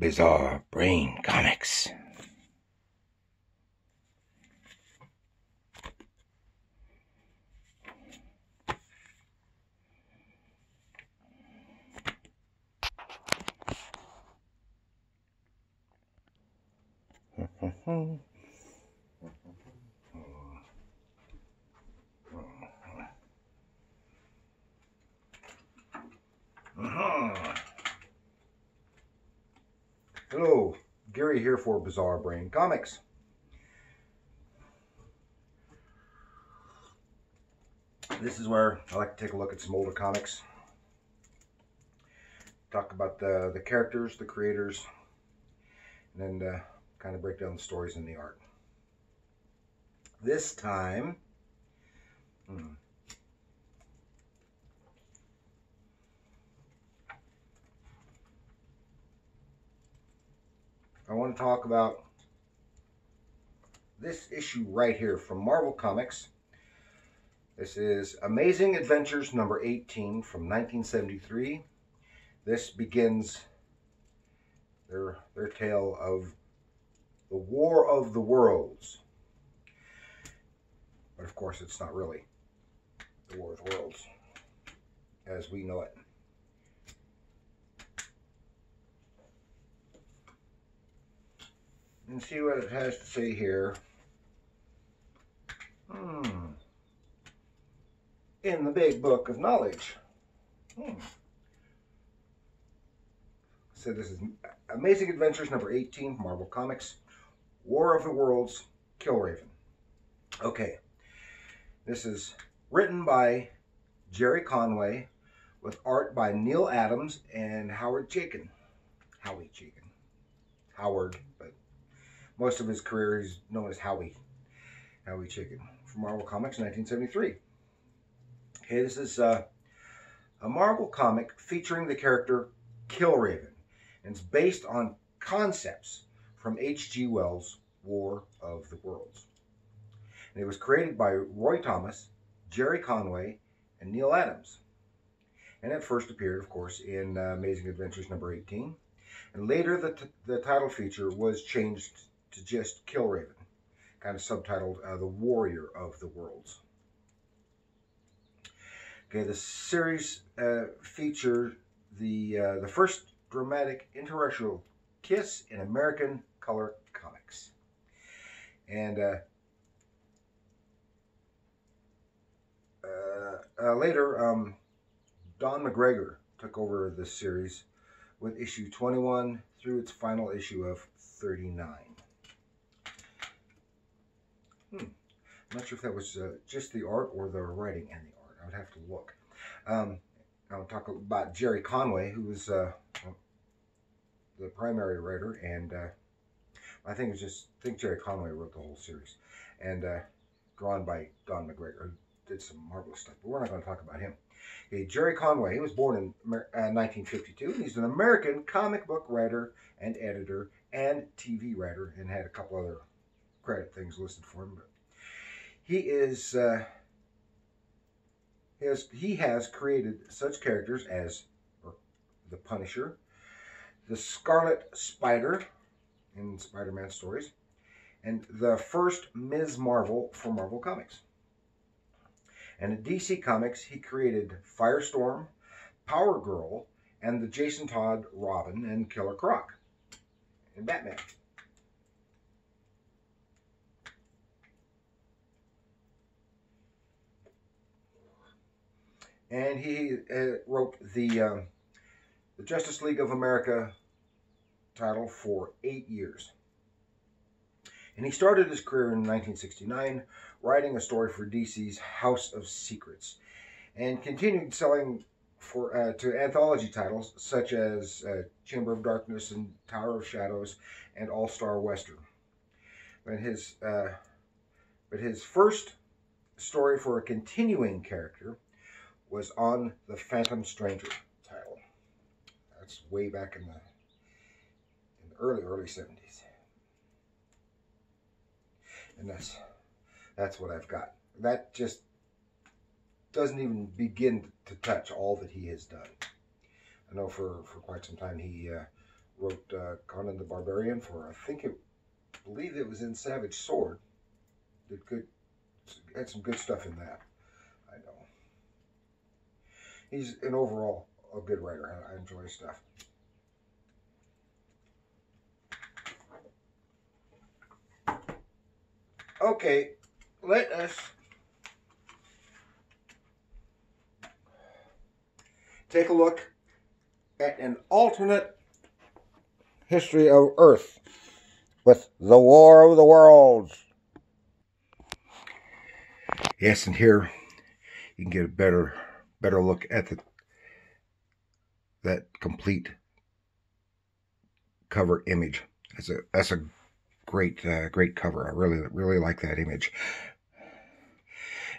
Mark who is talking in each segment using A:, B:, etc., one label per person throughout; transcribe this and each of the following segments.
A: Bizarre Brain Comics. Hello, Gary here for Bizarre Brain Comics. This is where I like to take a look at some older comics, talk about the characters, the creators, and then kind of break down the stories and the art. This time, I want to talk about this issue right here from Marvel Comics. This is Amazing Adventures number 18 from 1973. This begins their tale of the War of the Worlds. But of course, it's not really the War of the Worlds as we know it. And see what it has to say here. In the big book of knowledge. So this is Amazing Adventures number 18, Marvel Comics, War of the Worlds, Killraven. Okay, this is written by Gerry Conway with art by Neal Adams and Howie Chaykin. Howard, but most of his career is known as Howie Chaykin from Marvel Comics 1973. Okay, this is a Marvel comic featuring the character Killraven, and it's based on concepts from H.G. Wells' War of the Worlds. And it was created by Roy Thomas, Gerry Conway, and Neal Adams. And it first appeared, of course, in Amazing Adventures number 18. And later the title feature was changed to just Killraven, kind of subtitled The Warrior of the Worlds. Okay, the series featured the first dramatic interracial kiss in American color comics. And later, Don McGregor took over the series with issue 21 through its final issue of 39. I'm not sure if that was just the art or the writing and the art. I would have to look. I'll talk about Gerry Conway, who was the primary writer, and I think Gerry Conway wrote the whole series, and drawn by Don McGregor, who did some marvelous stuff. But we're not going to talk about him. Okay, Gerry Conway, he was born in 1952. He's an American comic book writer and editor and TV writer, and had a couple other credit things listed for him. But he has created such characters as the Punisher, the Scarlet Spider in Spider-Man stories, and the first Ms. Marvel for Marvel Comics. And in DC Comics, he created Firestorm, Power Girl, and the Jason Todd Robin and Killer Croc in Batman. And he wrote the Justice League of America title for 8 years. And he started his career in 1969 writing a story for DC's House of Secrets, and continued selling to anthology titles such as Chamber of Darkness and Tower of Shadows and All-Star Western. But his first story for a continuing character was on the Phantom Stranger title. That's way back in the early 70s. And that's what I've got. That just doesn't even begin to touch all that he has done. I know for quite some time he wrote Conan the Barbarian for, I believe it was in Savage Sword. Did good, had some good stuff in that. I know. He's an overall a good writer. I enjoy his stuff. Okay, let us take a look at an alternate history of Earth with the War of the Worlds. Yes, and here you can get a better look at that complete cover image. That's a great cover. I really like that image.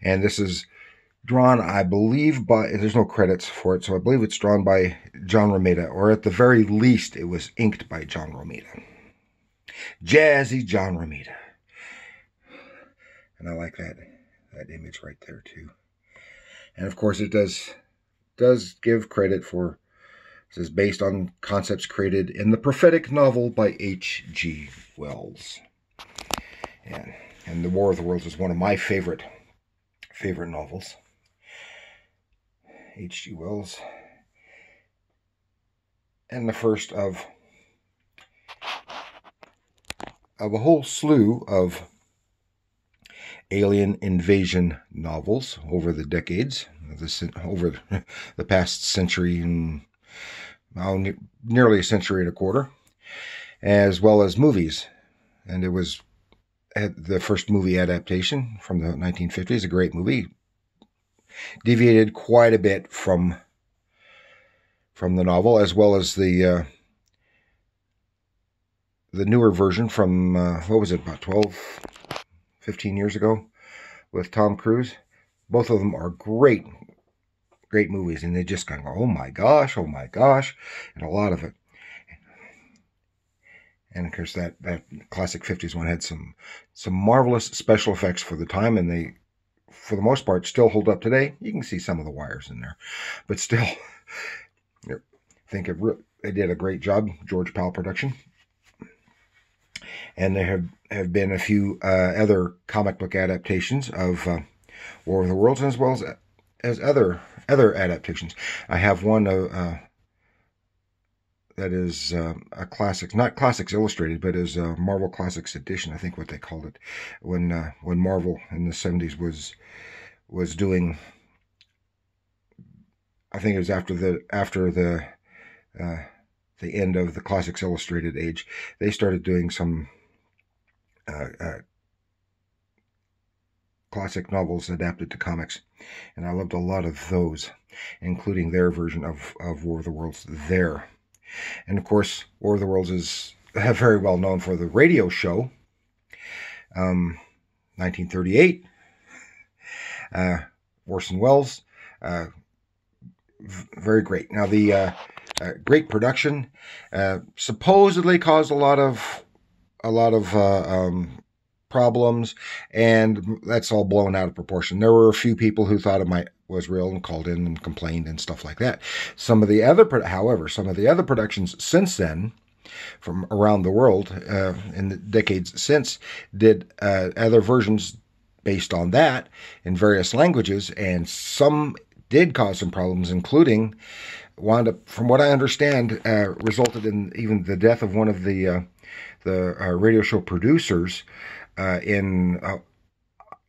A: And this is drawn, I believe, by, there's no credits for it, so I believe it's drawn by John Romita, or at the very least, it was inked by John Romita. Jazzy John Romita. And I like that image right there, too. And, of course, it does give credit for, this is based on concepts created in the prophetic novel by H.G. Wells. And The War of the Worlds is one of my favorite novels. H.G. Wells, and the first of a whole slew of alien invasion novels over the decades, over the past century and nearly a century and a quarter, as well as movies. And it was the first movie adaptation from the 1950s, a great movie. Deviated quite a bit from the novel, as well as the newer version from, what was it, about 12, 15 years ago with Tom Cruise. Both of them are great movies, and they just kind of go, oh my gosh, and a lot of it. And of course, that classic 50s one had some marvelous special effects for the time, and they, for the most part, still hold up today. You can see some of the wires in there, but still, I think they did a great job. George Powell production, and there have been a few other comic book adaptations of War of the Worlds, as well as other adaptations. I have one that is a classic, not Classics Illustrated, but is a Marvel Classics Edition, I think what they called it, when Marvel in the 70s was doing, I think it was after the end of the Classics Illustrated age, they started doing some classic novels adapted to comics, and I loved a lot of those, including their version of War of the Worlds there. And of course, War of the Worlds is very well known for the radio show, 1938, Orson Welles, very great. Now the great production supposedly caused a lot of problems, and that's all blown out of proportion. There were a few people who thought it was real and called in and complained and stuff like that. However, some of the other productions since then, from around the world in the decades since, did other versions based on that in various languages, and some did cause some problems, including wound up, from what I understand, resulted in even the death of one of the radio show producers in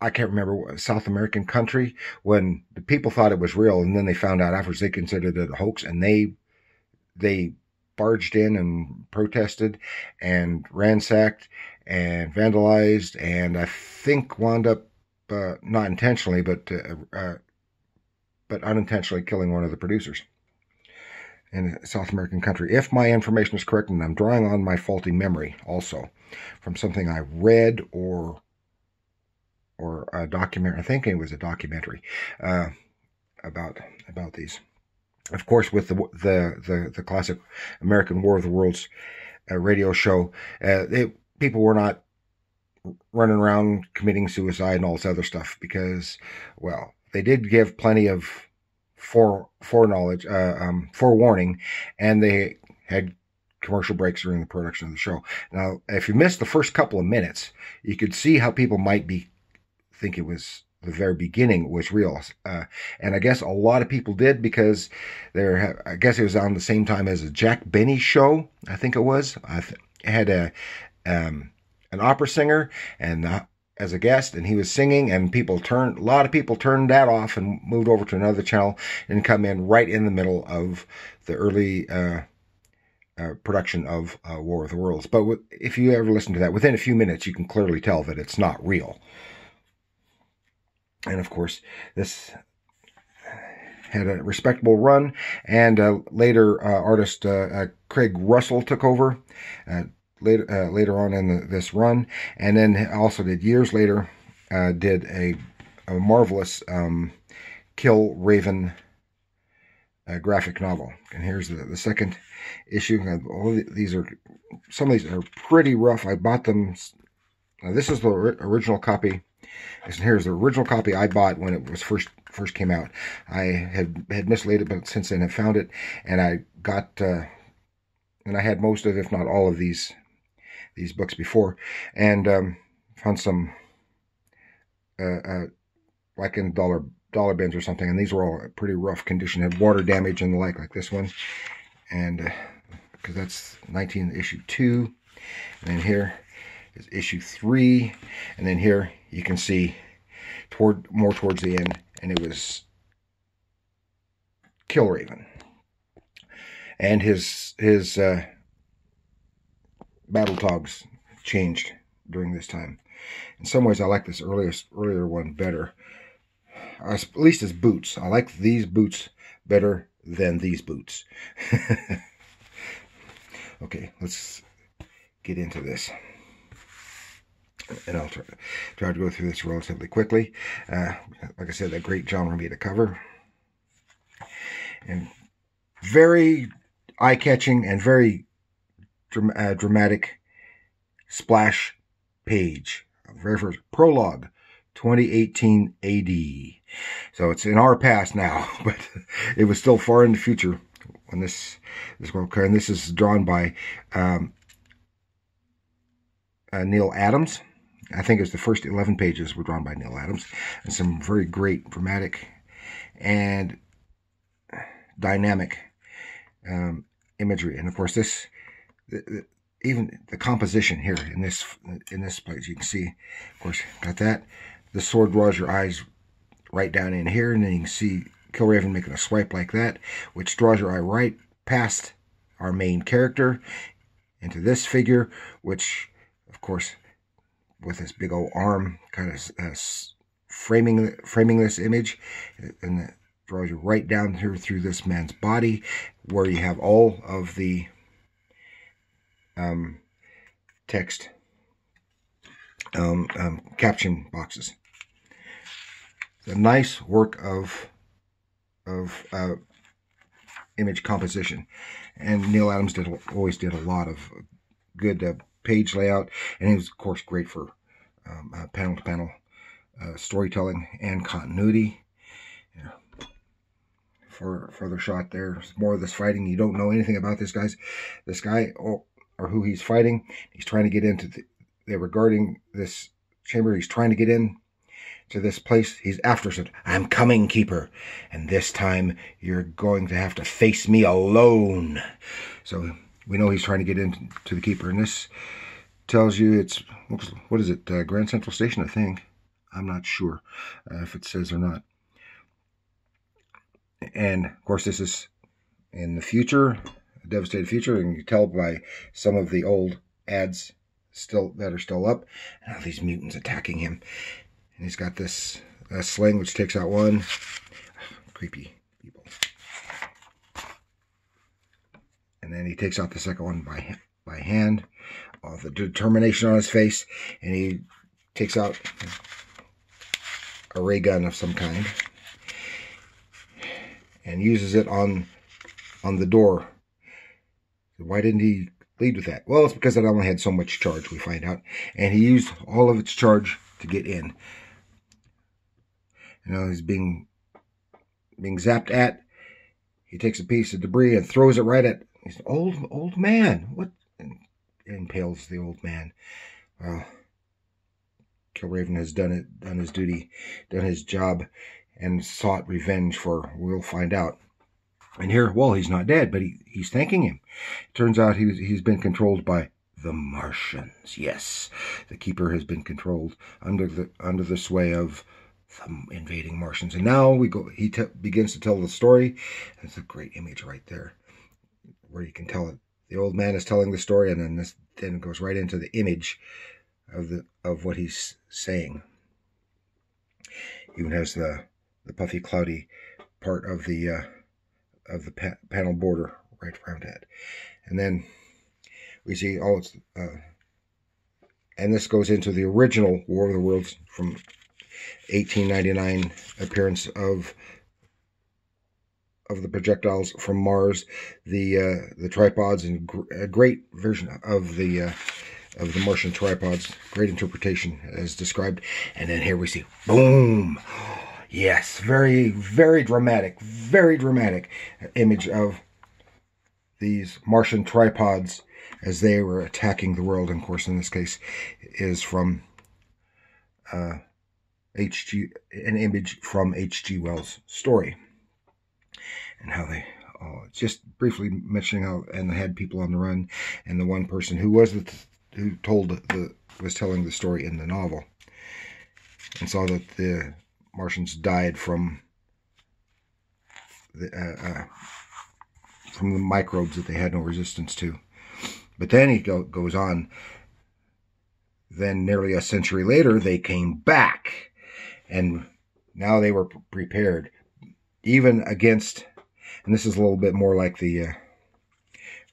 A: I can't remember what South American country, when the people thought it was real, and then they found out afterwards they considered it a hoax, and they barged in and protested and ransacked and vandalized, and I think wound up not intentionally but unintentionally killing one of the producers in a South American country, if my information is correct, and I'm drawing on my faulty memory also from something I read or a documentary. I think it was a documentary about these. Of course, with the classic American War of the Worlds radio show, people were not running around committing suicide and all this other stuff, because, well, they did give plenty of forewarning, and they had commercial breaks during the production of the show. Now, if you missed the first couple of minutes, you could see how people might think it was the very beginning was real. And I guess a lot of people did, because I guess it was on the same time as a Jack Benny show, I think it was. Had an opera singer and as a guest, and he was singing, and a lot of people turned that off and moved over to another channel and come in right in the middle of the early production of War of the Worlds. But if you ever listen to that, within a few minutes, you can clearly tell that it's not real. And of course, this had a respectable run, and later artist Craig Russell took over later on in this run, and then also did years later did a marvelous Killraven graphic novel. And here's the second issue. Some of these are pretty rough. I bought them. This is the original copy. And here's the original copy I bought when it was first came out. I had mislaid it, but since then have found it, and I got and I had most of, if not all of these books before, and found some like in dollar bins or something, and these were all pretty rough condition, had water damage and the like this one, and because that's issue 2, and then here is issue 3, and then here you can see more towards the end, and it was Killraven, and his battle togs changed during this time. In some ways, I like this earlier one better. At least his boots. I like these boots better than these boots. Okay, let's get into this. And I'll try to go through this relatively quickly. Like I said, that great John Romita cover. And very eye-catching and very dramatic splash page. Very first prologue, 2018 AD. So it's in our past now, but it was still far in the future when this will occur. And this is drawn by Neal Adams. I think it's the first 11 pages were drawn by Neal Adams, and some very great dramatic and dynamic imagery. And of course, even the composition here in this place, you can see, of course, got that. The sword draws your eyes right down in here, and then you can see Killraven making a swipe like that, which draws your eye right past our main character into this figure, which, of course, with this big old arm kind of framing this image, and it draws you right down here through this man's body, where you have all of the text caption boxes. It's a nice work of image composition, and Neal Adams always did a lot of good page layout, and he was, of course, great for panel-to-panel storytelling and continuity. For further shot, there's more of this fighting. You don't know anything about this guy or who he's fighting. He's trying to get into they're regarding this chamber. He's trying to get in to this place. He's after it. I'm coming, Keeper, and this time you're going to have to face me alone. So we know he's trying to get into the Keeper, and this tells you it's, what is it, Grand Central Station, I think. I'm not sure if it says or not. And of course, this is in the future, a devastated future, and you can tell by some of the old ads that are still up, and all these mutants attacking him. And he's got this sling which takes out one. Creepy people. And then he takes out the second one by hand. All the determination on his face, and he takes out a ray gun of some kind and uses it on the door. Why didn't he lead with that? Well, it's because it only had so much charge, we find out, and he used all of its charge to get in. You know, he's being zapped at. He takes a piece of debris and throws it right at He's an old man. What? And impales the old man. Well, Killraven has done his duty, done his job, and sought revenge for, we'll find out. And here, well, he's not dead, but he's thanking him. It turns out he's been controlled by the Martians. Yes, the Keeper has been controlled under the sway of the invading Martians. And now he begins to tell the story. That's a great image right there, where you can tell it. The old man is telling the story, and then it goes right into the image of what he's saying. Even has the puffy, cloudy part of the panel border right around it, and then we see and this goes into the original War of the Worlds from 1899 appearance of the projectiles from Mars, the tripods, and a great version of the Martian tripods. Great interpretation as described. And then here we see, boom! Yes, very, very dramatic image of these Martian tripods as they were attacking the world. And of course, in this case, is from an image from H.G. Wells' story. And how they, just briefly mentioning how, and they had people on the run, and the one person who was telling the story in the novel, and saw that the Martians died from the microbes that they had no resistance to. But then he goes on. Then nearly a century later, they came back, and now they were prepared, even against. And this is a little bit more like the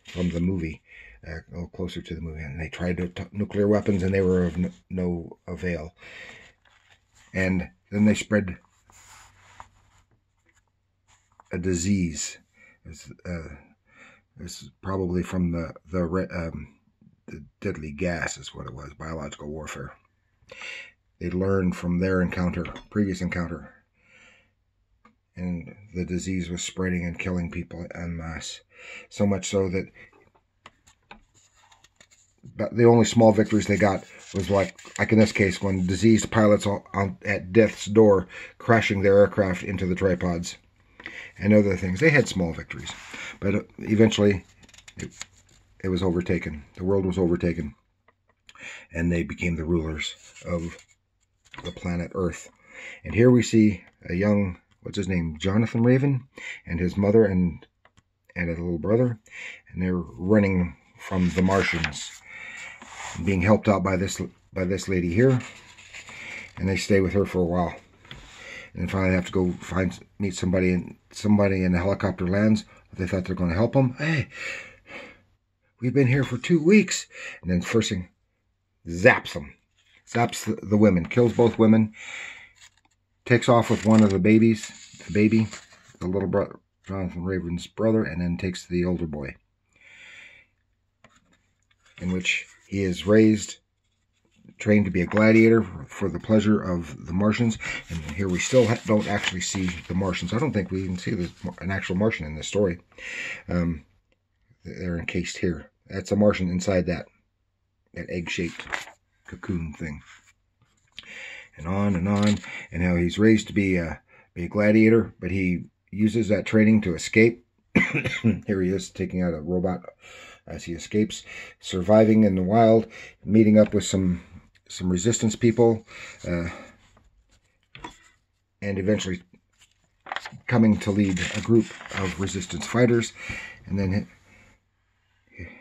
A: from the movie, a little closer to the movie. And they tried nuclear weapons, and they were of no avail. And then they spread a disease. This is probably from the deadly gas, is what it was. Biological warfare. They learned from their previous encounter. And the disease was spreading and killing people en masse. So much so that the only small victories they got was like in this case, when diseased pilots at death's door crashing their aircraft into the tripods and other things. They had small victories. But eventually it was overtaken. The world was overtaken. And they became the rulers of the planet Earth. And here we see a young, what's his name, Jonathan Raven, and his mother and a little brother, and they're running from the Martians, being helped out by this lady here, and they stay with her for a while, and finally have to go meet somebody, and somebody in the helicopter lands. They thought they're going to help them. Hey, we've been here for 2 weeks, and then first thing, zaps the women, kills both women. Takes off with one of the babies, the little brother, Jonathan Raven's brother, and then takes the older boy, in which he is raised, trained to be a gladiator for the pleasure of the Martians. And here we still don't actually see the Martians. I don't think we even see an actual Martian in this story. They're encased here. That's a Martian inside that egg-shaped cocoon thing. And on, and how he's raised to be a gladiator, but he uses that training to escape. Here he is taking out a robot as he escapes, surviving in the wild, meeting up with some resistance people, and eventually coming to lead a group of resistance fighters. And then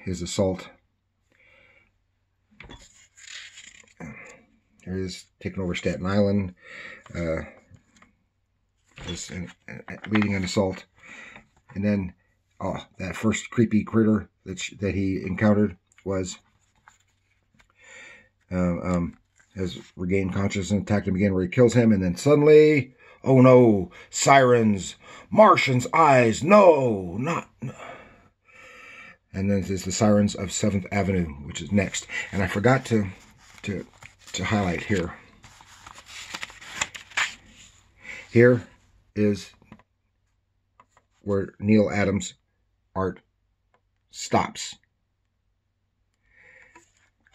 A: his assault. Here he is taking over Staten Island, leading an assault. And then, that first creepy critter that he encountered has regained consciousness and attacked him again, where he kills him. And then suddenly, oh no, sirens, Martians' eyes, no, not. And then there's the sirens of 7th Avenue, which is next. And I forgot to highlight here. Here is where Neal Adams' art stops.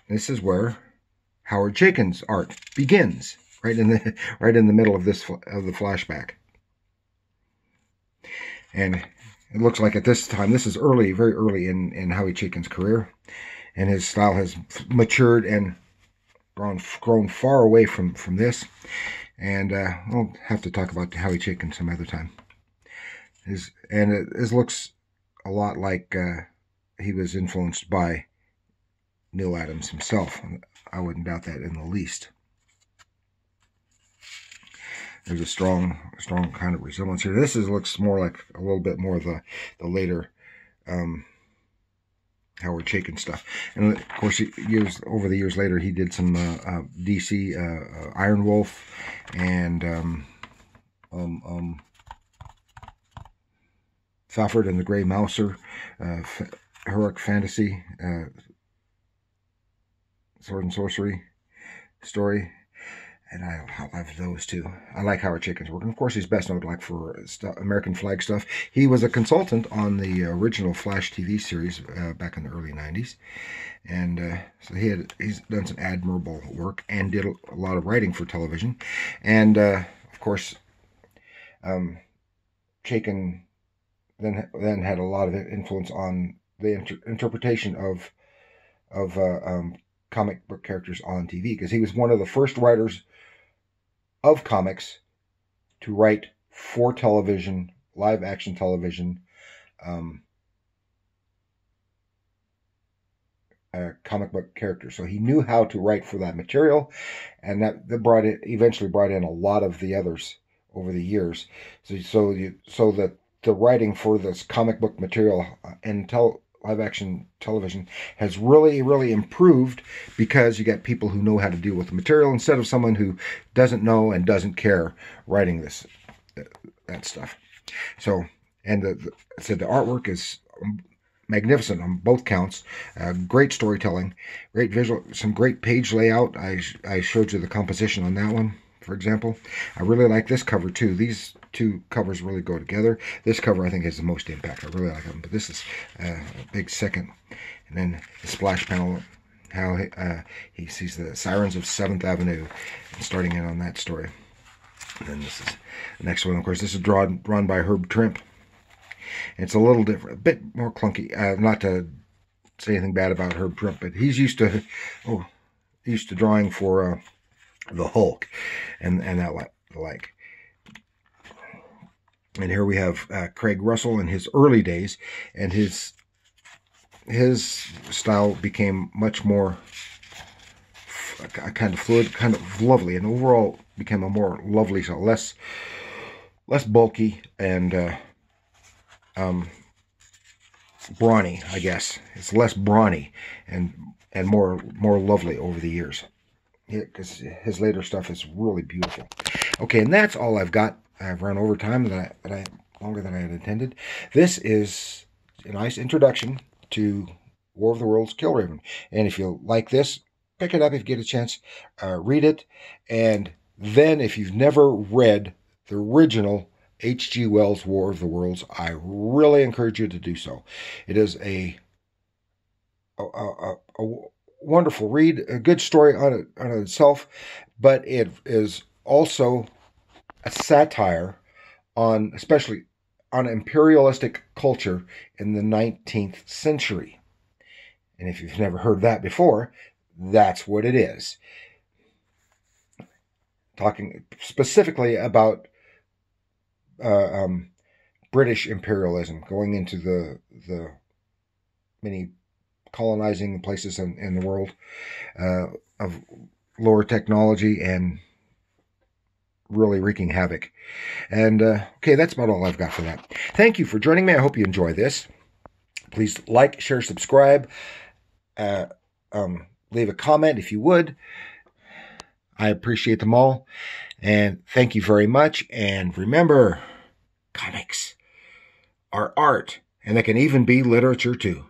A: This is where Howie Chaykin's art begins, right in the middle of the flashback. And it looks like at this time, this is early, very early in Howie Chaykin's career, and his style has matured and grown far away from this. And we'll have to talk about Howie Chaykin some other time. It looks a lot like he was influenced by Neal Adams himself. I wouldn't doubt that in the least. There's a strong kind of resemblance here. This looks more like a little bit more of the later Howard Chaykin stuff. And of course, over the years later, he did some DC Iron Wolf and Falford and the Grey Mouser, Heroic Fantasy, Sword and Sorcery story. And I love those too. I like Howard Chaykin's work. And of course, he's best known for American Flag stuff. He was a consultant on the original Flash TV series back in the early 90s. And so he's done some admirable work and did a lot of writing for television. And of course, Chaykin then had a lot of influence on the interpretation of comic book characters on TV, because he was one of the first writers of comics to write for television, live action television, comic book characters. So he knew how to write for that material, and that eventually brought in a lot of the others over the years. So that the writing for this comic book material and live action television has really, really improved, because you get people who know how to deal with the material instead of someone who doesn't know and doesn't care writing that stuff. So, and the artwork is magnificent on both counts. Great storytelling, great visual, some great page layout. I showed you the composition on that one, for example. I really like this cover too. These two covers really go together. This cover I think has the most impact. I really like them, but this is a big second. And then the splash panel, how he sees the sirens of 7th Avenue, and starting in on that story. And then this is the next one. Of course, this is drawn by Herb Trimp. It's a little different, a bit more clunky. Not to say anything bad about Herb Trimp, but he's used to drawing for the Hulk and that like. And here we have Craig Russell in his early days, and his style became much more kind of fluid, kind of lovely, and overall became a more lovely style, less bulky and brawny, I guess. It's less brawny and more lovely over the years. Because his later stuff is really beautiful. Okay, and that's all I've got. I've run over time longer than I had intended. This is a nice introduction to War of the Worlds Killraven. And if you like this, pick it up if you get a chance. Read it. And then if you've never read the original H.G. Wells' War of the Worlds, I really encourage you to do so. It is a wonderful read, a good story on itself, but it is also a satire especially on imperialistic culture in the 19th century. And if you've never heard that before, that's what it is. Talking specifically about British imperialism, going into the many colonizing places in the world of lower technology and really wreaking havoc. And okay, that's about all I've got for that. Thank you for joining me. I hope you enjoy this. Please like, share, subscribe, leave a comment if you would. I appreciate them all, and thank you very much. And remember, comics are art, and they can even be literature too.